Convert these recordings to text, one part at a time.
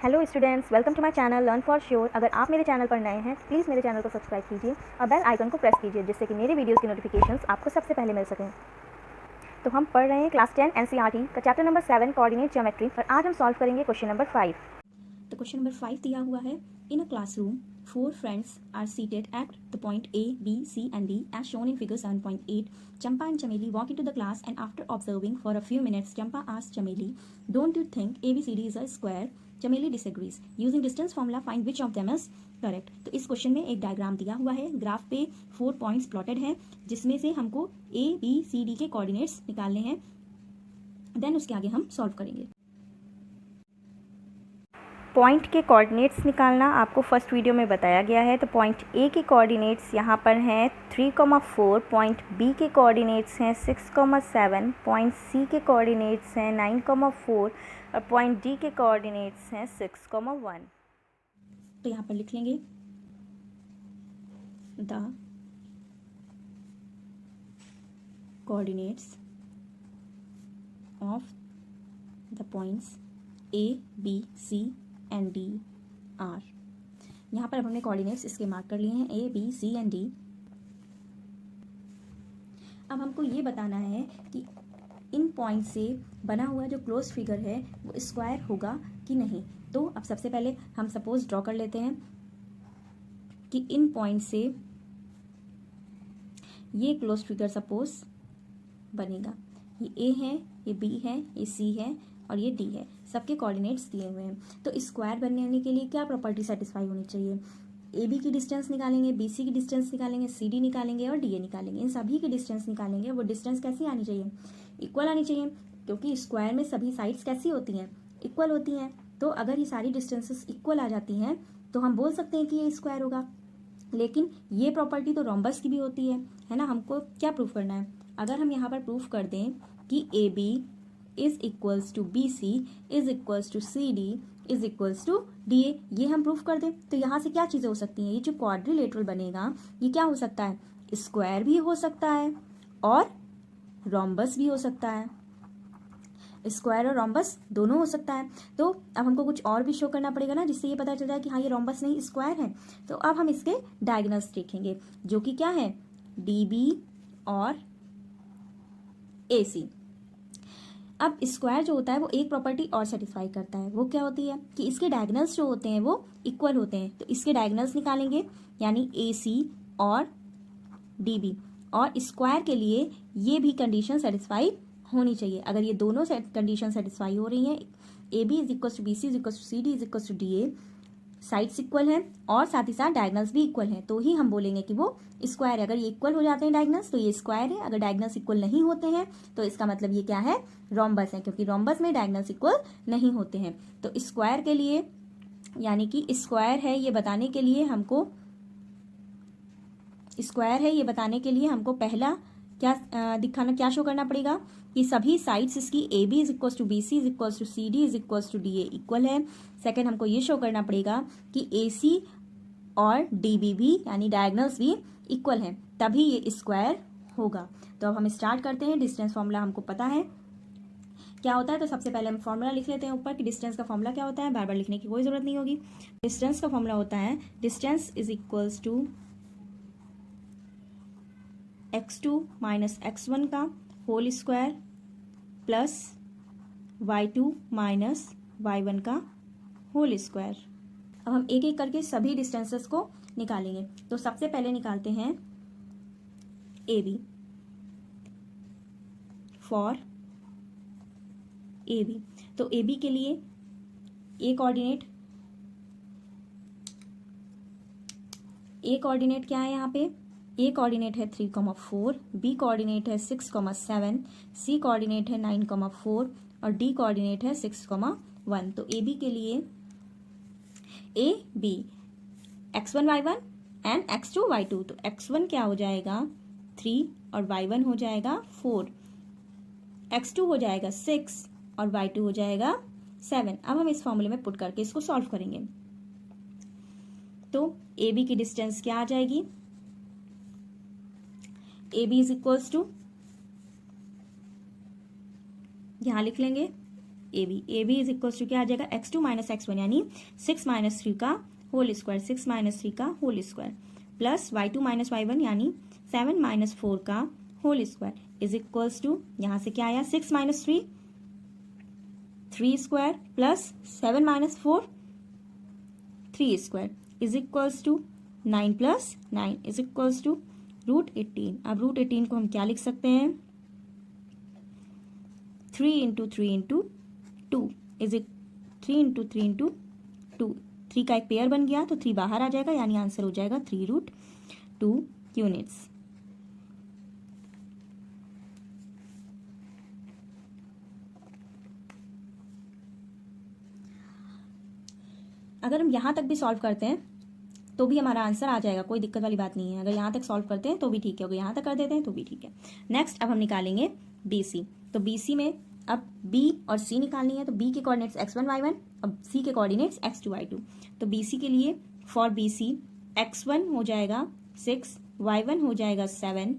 Hello students, welcome to my channel learn for sure. अगर आप मेरे चैनल पर नए हैं प्लीज़ मेरे चैनल को सब्सक्राइब कीजिए और बेल आइकन को प्रेस कीजिए जिससे कि मेरे वीडियोस की नोटिफिकेशंस आपको सबसे पहले मिल सकें। तो हम पढ़ रहे हैं क्लास 10 एनसीईआरटी का चैप्टर नंबर 7 कोऑर्डिनेट ज्योमेट्री और आज हम सॉल्व करेंगे क्वेश्चन नंबर 5। तो क्वेश्चन नंबर 5 दिया हुआ है, इन a classroom 4 friends are seated at the point A, B, C and D as shown in figure 7.8. Champa and Chameli walk into the class and after observing for a few minutes, Champa asks Chameli, don't you think ABCD is a square? Chameli disagrees. Using distance formula, find which of them is correct. तो इस question में एक diagram दिया हुआ है, graph पे 4 points plotted हैं जिसमें से हमको A, B, C, D के कोऑर्डिनेट्स निकालने हैं। देन उसके आगे हम सॉल्व करेंगे। पॉइंट के कोऑर्डिनेट्स निकालना आपको फर्स्ट वीडियो में बताया गया है। तो पॉइंट ए के कोऑर्डिनेट्स यहाँ पर हैं 3,4, पॉइंट बी के कोऑर्डिनेट्स हैं 6,7, पॉइंट सी के कोऑर्डिनेट्स हैं 9,4 और पॉइंट डी के कोऑर्डिनेट्स हैं 6,1। तो यहाँ पर लिख लेंगे the coordinates of the points A, B, C and D are. यहाँ पर अब हमने कोऑर्डिनेट्स इसके मार्क कर लिए हैं A, B, C and D। अब हमको ये बताना है कि इन पॉइंट से बना हुआ जो क्लोज फिगर है वो स्क्वायर होगा कि नहीं। तो अब सबसे पहले हम सपोज ड्रॉ कर लेते हैं कि इन पॉइंट से ये क्लोज फिगर सपोज बनेगा। ये A है, ये B है, ये C है और ये D है। सबके कोऑर्डिनेट्स दिए हुए हैं। तो स्क्वायर बनने के लिए क्या प्रॉपर्टी सेटिस्फाई होनी चाहिए? AB की डिस्टेंस निकालेंगे, BC की डिस्टेंस निकालेंगे, CD निकालेंगे और DA निकालेंगे। इन सभी की डिस्टेंस निकालेंगे। वो डिस्टेंस कैसी आनी चाहिए? इक्वल आनी चाहिए, क्योंकि स्क्वायर में सभी साइड्स कैसी होती हैं? इक्वल होती हैं। तो अगर ये सारी डिस्टेंसेस इक्वल आ जाती हैं तो हम बोल सकते हैं कि ये स्क्वायर होगा। लेकिन ये प्रॉपर्टी तो रोम्बस की भी होती है ना। हमको क्या प्रूफ करना है? अगर हम यहाँ पर प्रूफ कर दें कि AB is equals to BC is equals to CD is equals to DA, ये हम प्रूफ कर दें तो यहाँ से क्या चीज़ें हो सकती हैं? ये जो क्वाड्रिलेटरल बनेगा ये क्या हो सकता है? स्क्वायर भी हो सकता है और रोम्बस भी हो सकता है। स्क्वायर और रोम्बस दोनों हो सकता है। तो अब हमको कुछ और भी शो करना पड़ेगा ना, जिससे ये पता चल जाए कि हाँ ये रोम्बस नहीं स्क्वायर है। तो अब हम इसके डायगोनल्स देखेंगे जो कि क्या है? DB और AC। अब स्क्वायर जो होता है वो एक प्रॉपर्टी और सेटिस्फाई करता है। वो क्या होती है कि इसके डायगोनल्स जो होते हैं वो इक्वल होते हैं। तो इसके डायगोनल्स निकालेंगे यानी AC और DB, और स्क्वायर के लिए ये भी कंडीशन सेटिस्फाई होनी चाहिए। अगर ये दोनों कंडीशन सेटिस्फाई हो रही हैं, AB is equal to BC is equal to CD is equal to DA, sides equal हैं और साथ ही साथ डायगोनल्स भी इक्वल हैं, तो ही हम बोलेंगे कि वो स्क्वायर है। अगर ये इक्वल हो जाते हैं डायगोनल्स तो ये स्क्वायर है। अगर डायगोनल्स इक्वल नहीं होते हैं तो इसका मतलब ये क्या है? रोम्बस है, क्योंकि रोम्बस में डायगोनल्स इक्वल नहीं होते हैं। तो स्क्वायर के लिए यानी कि स्क्वायर है ये बताने के लिए हमको पहला क्या दिखाना, क्या शो करना पड़ेगा कि सभी साइड्स इसकी AB is equal to BC is equal to CD is equal to DA equal है। सेकेंड हमको ये शो करना पड़ेगा कि AC और DB भी यानी डायगोनल्स भी इक्वल हैं, तभी ये स्क्वायर होगा। तो अब हम स्टार्ट करते हैं। डिस्टेंस फॉर्मूला हमको पता है क्या होता है, तो सबसे पहले हम फॉर्मूला लिख लेते हैं ऊपर कि डिस्टेंस का फॉर्मूला क्या होता है। बार बार लिखने की कोई जरूरत नहीं होगी। डिस्टेंस का फॉर्मूला होता है distance is equals to x2 minus x1 का whole square plus y2 minus y1 का होल स्क्वायर। अब हम एक एक करके सभी डिस्टेंसेस को निकालेंगे। तो सबसे पहले निकालते हैं AB फॉर AB। तो AB के लिए A कोऑर्डिनेट क्या है? यहाँ पे A कोऑर्डिनेट है 3,4, B कोऑर्डिनेट है 6,7, C कोऑर्डिनेट है 9,4 और D कोऑर्डिनेट है 6,1। तो AB के लिए AB x1 y1 and x2 y2। तो x1 क्या हो जाएगा? 3 और y1 हो जाएगा 4, x2 हो जाएगा 6 और y2 हो जाएगा 7। अब हम इस फॉर्मूले में पुट करके इसको सॉल्व करेंगे। तो AB की डिस्टेंस क्या आ जाएगी? AB इज इक्वल्स टू, यहां लिख लेंगे A B is equals to क्या आ जाएगा, x2 माइनस x1 यानी 6 माइनस 3 का होल स्क्वायर, 6 माइनस 3 का whole square plus y2 minus y1 यानी 7 माइनस 4 का whole square is equals to, यहाँ से क्या आया 6 minus 3 3 square plus 7 minus 4 3 square is equals to 9 plus 9 is equals to √18। अब √18 को हम क्या लिख सकते हैं, 3 into 3 into 2 is 3 into 3 into 2, 3 का एक पेयर बन गया तो 3 बाहर आ जाएगा यानी आंसर हो जाएगा 3√2 यूनिट्स। अगर हम यहाँ तक भी सॉल्व करते हैं तो भी हमारा आंसर आ जाएगा, कोई दिक्कत वाली बात नहीं है। अगर यहाँ तक सॉल्व करते हैं तो भी ठीक है, अगर यहाँ तक कर देते हैं तो भी ठीक है। नेक्स्ट अब हम निकालेंगे BC। तो BC में अब B और C निकालनी है। तो B के कोऑर्डिनेट्स x1 y1 और C के कोऑर्डिनेट्स x2 y2। तो BC के लिए फॉर BC x1 हो जाएगा 6, y1 हो जाएगा 7,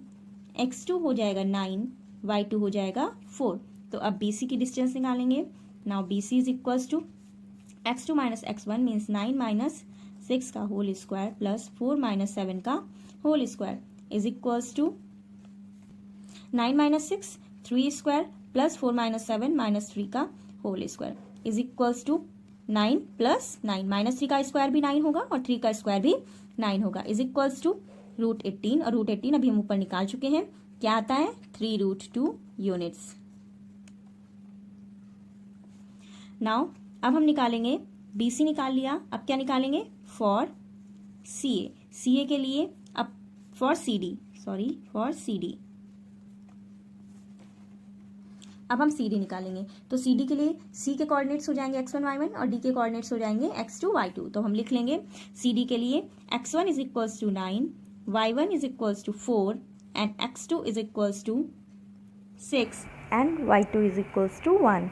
x2 हो जाएगा 9, y2 हो जाएगा 4। तो अब BC की डिस्टेंस निकालेंगे। Now BC is equals to x2 minus x1 means 9 minus 6 का होल स्क्वायर प्लस 4 माइनस 7 का whole square is equals to 9 minus 6 3 square plus 4 minus 7 minus 3 का whole square is equals to 9 plus 9 minus 3 का square भी 9 होगा और 3 का square भी 9 होगा इज इक्वल्स टू √18। और √18 अभी हम ऊपर निकाल चुके हैं, क्या आता है 3√2 यूनिट्स। नाउ अब हम निकालेंगे BC निकाल लिया, अब क्या निकालेंगे फॉर CA के लिए। अब फॉर CD अब हम CD निकालेंगे। तो CD के लिए C के कोऑर्डिनेट्स हो जाएंगे x1 y1 और D के कोऑर्डिनेट्स हो जाएंगे x2 y2। तो हम लिख लेंगे CD के लिए x1 is equals to 9, y1 is equals to 4 and x2 is equals to 6 and y2 is equals to 1।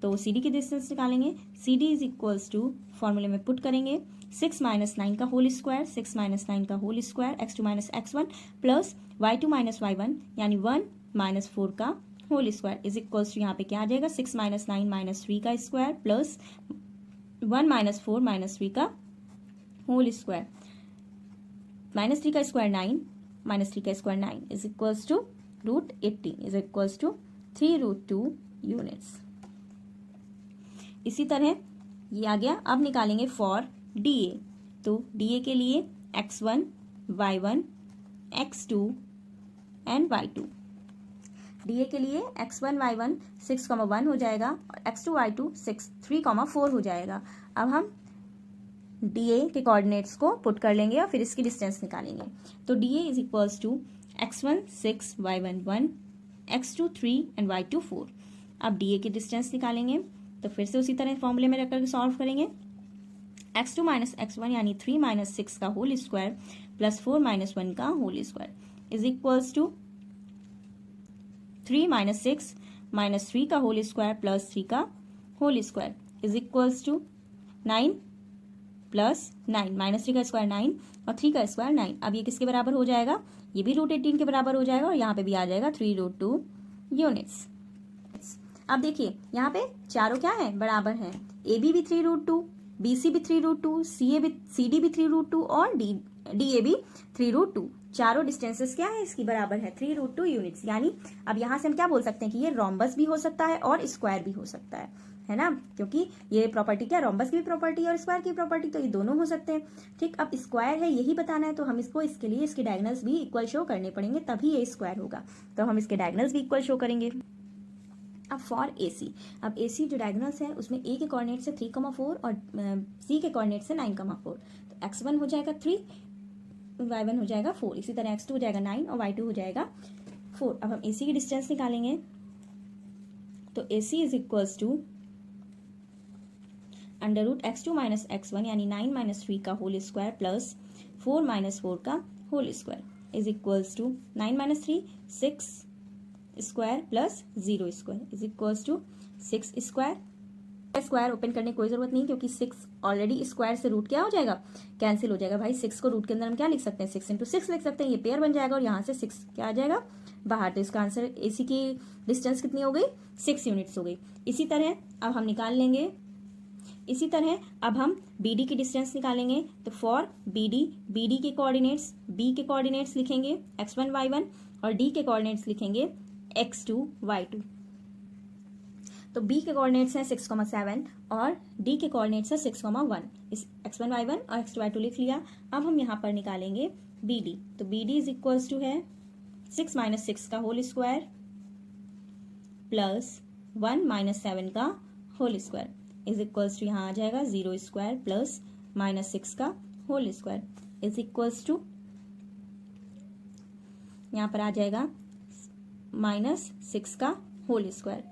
तो CD की डिस्टेंस निकालेंगे। CD इज इक्वल्स टू फॉर्मूले में पुट करेंगे 6 माइनस 9 का होल स्क्वायर, 6 माइनस 9 का whole square x2 minus x1 plus y2 minus y1 यानी 1 minus 4 का whole square is equals to, यहाँ पे क्या आ जाएगा 6 माइनस 9 माइनस 3 का स्क्वायर प्लस 1 माइनस 4 माइनस 3 का होल स्क्वायर, माइनस 3 का स्क्वायर 9 माइनस 3 का square 9 is equals to √18 is equals to 3√2 units. इसी तरह ये आ गया। अब निकालेंगे फॉर DA। तो DA के लिए x1 y1 x2 and y2। DA के लिए x1 y1 6,1 हो जाएगा और x2 y2 3,4 हो जाएगा। अब हम DA के कोऑर्डिनेट्स को पुट कर लेंगे और फिर इसकी डिस्टेंस निकालेंगे। तो DA is equals to x1 6 y1 1 x2 3 and y2 4। अब DA की डिस्टेंस निकालेंगे तो फिर से उसी तरह फॉर्मूले में रखकर सॉल्व करेंगे। x2 माइनस x1 यानी 3 माइनस 6 का होल स्क्वायर प्लस 4 माइनस 1 का whole square is equals to 3 minus 6 minus 3 का होल स्क्वायर प्लस 3 का whole square is equals to 9 plus 9 minus 3 का स्क्वायर 9 और 3 का स्क्वायर 9। अब ये किसके बराबर हो जाएगा, ये भी √18 के बराबर हो जाएगा और यहाँ पे भी आ जाएगा 3√2 यूनिट्स। अब देखिए यहाँ पे चारों क्या है, बराबर है। AB भी 3√2, BC भी 3√2, CD भी 3√2 और DA भी 3√2। चारों डिस्टेंसेस क्या है इसकी बराबर है 3√2 यूनिट्स। यानी अब यहाँ से हम क्या बोल सकते हैं कि ये रोम्बस भी हो सकता है और स्क्वायर भी हो सकता है ना, क्योंकि ये प्रॉपर्टी क्या, रोम्बस की भी प्रॉपर्टी और स्क्वायर की प्रॉपर्टी, तो ये दोनों हो सकते हैं। ठीक, अब स्क्वायर है यही बताना है तो हम इसको इसके लिए इसके डायगोनल्स भी इक्वल शो करने पड़ेंगे तभी ये स्क्वायर होगा। तो हम इसके डायगोनल्स भी इक्वल शो करेंगे। अब फॉर AC, अब AC जो डायगोनल्स है उसमें A के कोऑर्डिनेट से 3,4 और C के कोऑर्डिनेट से 9,4। तो x1 हो जाएगा 3, y1 हो जाएगा 4, इसी तरह x2 हो जाएगा 9 और y2 हो जाएगा 4। अब हम AC की डिस्टेंस निकालेंगे। तो AC is equals to √x2 minus x1 यानी 9 माइनस 3 का होल स्क्वायर प्लस 4 माइनस 4 का whole square is equals to 9 minus 3 6 square plus 0 square is equals to 6 square square open करने की कोई जरूरत नहीं, क्योंकि 6 ऑलरेडी स्क्वायर से रूट क्या हो जाएगा, कैंसिल हो जाएगा भाई। 6 को रूट के अंदर हम क्या लिख सकते हैं, 6 × 6 लिख सकते हैं, ये पेयर बन जाएगा और यहाँ से 6 क्या आ जाएगा बाहर। तो इसका आंसर AC की डिस्टेंस कितनी हो गई, 6 यूनिट्स हो गई। इसी तरह अब हम निकाल लेंगे, इसी तरह अब हम BD की डिस्टेंस निकालेंगे। तो फॉर BD के कोऑर्डिनेट्स, B के कोऑर्डिनेट्स लिखेंगे x1 y1 और D के कोऑर्डिनेट्स लिखेंगे x2 y2। तो B के कोऑर्डिनेट्स हैं 6,7 और D के कोऑर्डिनेट्स हैं 6,1। इस x1 y1 और x2 y2 लिख लिया। अब हम यहाँ पर निकालेंगे BD। तो BD इज इक्वल्स टू है 6 - 6 का होल स्क्वायर प्लस 1 - 7 का whole square is equals to, यहाँ आ जाएगा 0 स्क्वायर प्लस -6 का whole square is equals to, यहाँ पर आ जाएगा -6 का होल स्क्वायर।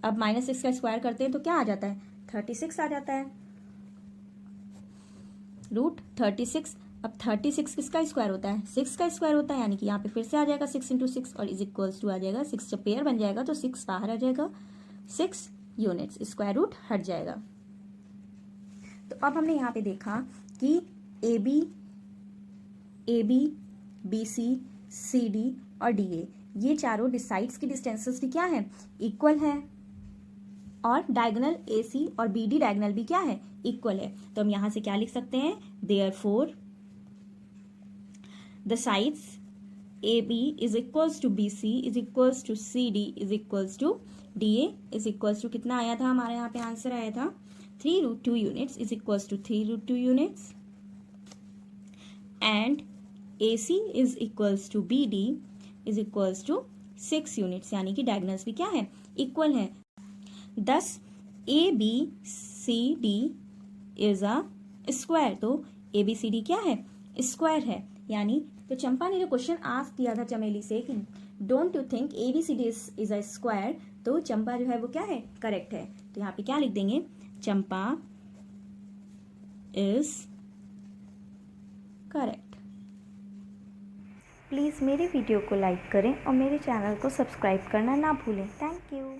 अब -6 का स्क्वायर करते हैं तो क्या आ जाता है, 36 आ जाता है, √36। अब 36 किसका स्क्वायर होता है, 6 का स्क्वायर होता है, यानी कि यहाँ पे फिर से आ जाएगा 6 × 6 और इज इक्वल्स टू आ जाएगा 6। जब पेयर बन जाएगा तो 6 बाहर आ जाएगा, 6 यूनिट्स, स्क्वायर रूट हट जाएगा। तो अब हमने यहाँ पे देखा कि AB, BC, CD और DA ये चारों साइड्स की डिस्टेंसेस भी क्या है, इक्वल है, और डायगोनल AC और BD डायगोनल भी क्या है, इक्वल है। तो हम यहां से क्या लिख सकते हैं, therefore the sides AB is equals to BC is equals to CD is equals to DA is equals to, कितना आया था हमारे यहाँ पे आंसर आया था 3√2 units is equals to 3√2 units, and AC is equals to BD is equals to 6 units, यानी कि डायगोनल्स भी क्या है, इक्वल है। Thus ABCD is a square. तो ABCD क्या है, स्क्वायर है। यानी तो चंपा ने जो क्वेश्चन आस्क किया था चमेली से कि don't you think ABCD is a square, तो चंपा जो है वो क्या है, करेक्ट है। तो यहाँ पे क्या लिख देंगे, चंपा इज करेक्ट। प्लीज़ मेरे वीडियो को लाइक करें और मेरे चैनल को सब्सक्राइब करना ना भूलें। Thank you.